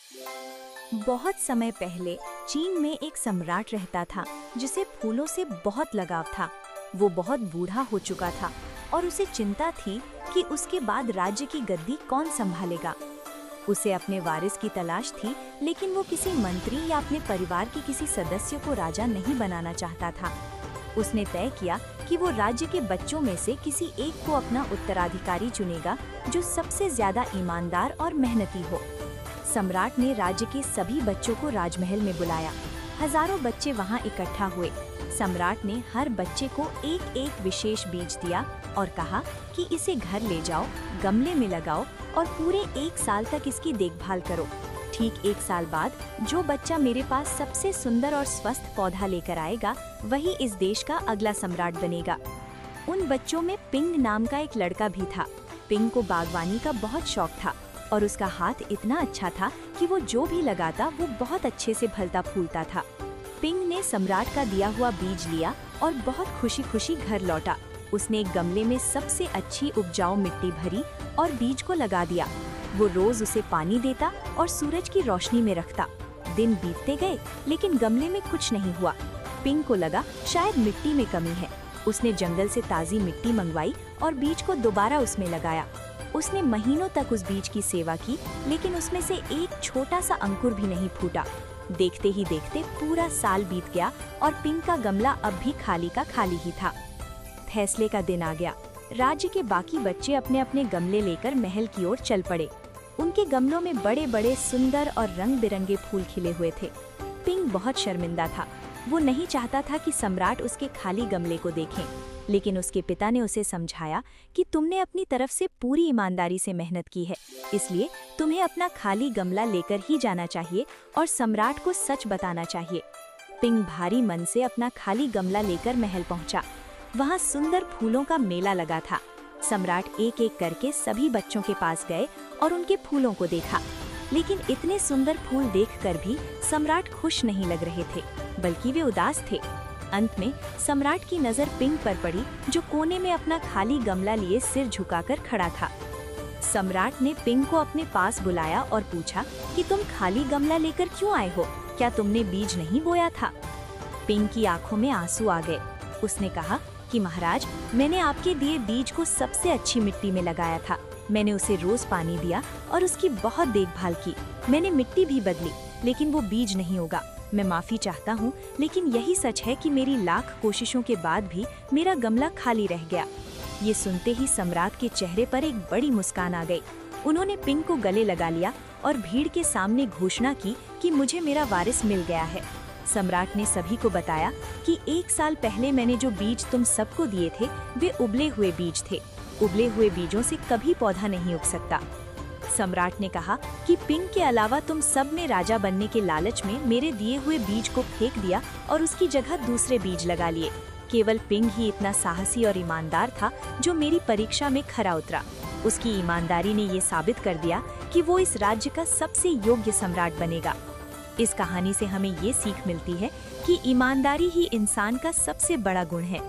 बहुत समय पहले चीन में एक सम्राट रहता था जिसे फूलों से बहुत लगाव था। वो बहुत बूढ़ा हो चुका था और उसे चिंता थी कि उसके बाद राज्य की गद्दी कौन संभालेगा। उसे अपने वारिस की तलाश थी, लेकिन वो किसी मंत्री या अपने परिवार के किसी सदस्य को राजा नहीं बनाना चाहता था। उसने तय किया कि वो राज्य के बच्चों में से किसी एक को अपना उत्तराधिकारी चुनेगा जो सबसे ज्यादा ईमानदार और मेहनती हो। सम्राट ने राज्य के सभी बच्चों को राजमहल में बुलाया। हजारों बच्चे वहां इकट्ठा हुए। सम्राट ने हर बच्चे को एक एक विशेष बीज दिया और कहा कि इसे घर ले जाओ, गमले में लगाओ और पूरे 1 साल तक इसकी देखभाल करो। ठीक 1 साल बाद जो बच्चा मेरे पास सबसे सुंदर और स्वस्थ पौधा लेकर आएगा, वही इस देश का अगला सम्राट बनेगा। उन बच्चों में पिंग नाम का एक लड़का भी था। पिंग को बागवानी का बहुत शौक था और उसका हाथ इतना अच्छा था कि वो जो भी लगाता वो बहुत अच्छे से फलता फूलता था। पिंग ने सम्राट का दिया हुआ बीज लिया और बहुत खुशी खुशी घर लौटा। उसने एक गमले में सबसे अच्छी उपजाऊ मिट्टी भरी और बीज को लगा दिया। वो रोज उसे पानी देता और सूरज की रोशनी में रखता। दिन बीतते गए, लेकिन गमले में कुछ नहीं हुआ। पिंग को लगा शायद मिट्टी में कमी है। उसने जंगल से ताज़ी मिट्टी मंगवाई और बीज को दोबारा उसमें लगाया। उसने महीनों तक उस बीज की सेवा की, लेकिन उसमें से एक छोटा सा अंकुर भी नहीं फूटा। देखते ही देखते पूरा साल बीत गया और पिंग का गमला अब भी खाली का खाली ही था। फैसले का दिन आ गया। राज्य के बाकी बच्चे अपने अपने गमले लेकर महल की ओर चल पड़े। उनके गमलों में बड़े बड़े सुंदर और रंग बिरंगे फूल खिले हुए थे। पिंग बहुत शर्मिंदा था। वो नहीं चाहता था कि सम्राट उसके खाली गमले को देखें, लेकिन उसके पिता ने उसे समझाया कि तुमने अपनी तरफ से पूरी ईमानदारी से मेहनत की है, इसलिए तुम्हें अपना खाली गमला लेकर ही जाना चाहिए और सम्राट को सच बताना चाहिए। पिंग भारी मन से अपना खाली गमला लेकर महल पहुंचा। वहां सुंदर फूलों का मेला लगा था। सम्राट एक एक करके सभी बच्चों के पास गए और उनके फूलों को देखा, लेकिन इतने सुंदर फूल देखकर भी सम्राट खुश नहीं लग रहे थे, बल्कि वे उदास थे। अंत में सम्राट की नजर पिंग पर पड़ी, जो कोने में अपना खाली गमला लिए सिर झुकाकर खड़ा था। सम्राट ने पिंग को अपने पास बुलाया और पूछा कि तुम खाली गमला लेकर क्यों आए हो? क्या तुमने बीज नहीं बोया था? पिंग की आंखों में आंसू आ गए। उसने कहा कि महाराज, मैंने आपके दिए बीज को सबसे अच्छी मिट्टी में लगाया था। मैंने उसे रोज पानी दिया और उसकी बहुत देखभाल की। मैंने मिट्टी भी बदली, लेकिन वो बीज नहीं होगा। मैं माफी चाहता हूँ, लेकिन यही सच है कि मेरी लाख कोशिशों के बाद भी मेरा गमला खाली रह गया। ये सुनते ही सम्राट के चेहरे पर एक बड़ी मुस्कान आ गई। उन्होंने पिंग को गले लगा लिया और भीड़ के सामने घोषणा की कि मुझे मेरा वारिस मिल गया है। सम्राट ने सभी को बताया कि 1 साल पहले मैंने जो बीज तुम सबको दिए थे, वे उबले हुए बीज थे। उबले हुए बीजों से कभी पौधा नहीं उग सकता। सम्राट ने कहा कि पिंग के अलावा तुम सब ने राजा बनने के लालच में मेरे दिए हुए बीज को फेंक दिया और उसकी जगह दूसरे बीज लगा लिए। केवल पिंग ही इतना साहसी और ईमानदार था जो मेरी परीक्षा में खरा उतरा। उसकी ईमानदारी ने ये साबित कर दिया कि वो इस राज्य का सबसे योग्य सम्राट बनेगा। इस कहानी से हमें ये सीख मिलती है कि ईमानदारी ही इंसान का सबसे बड़ा गुण है।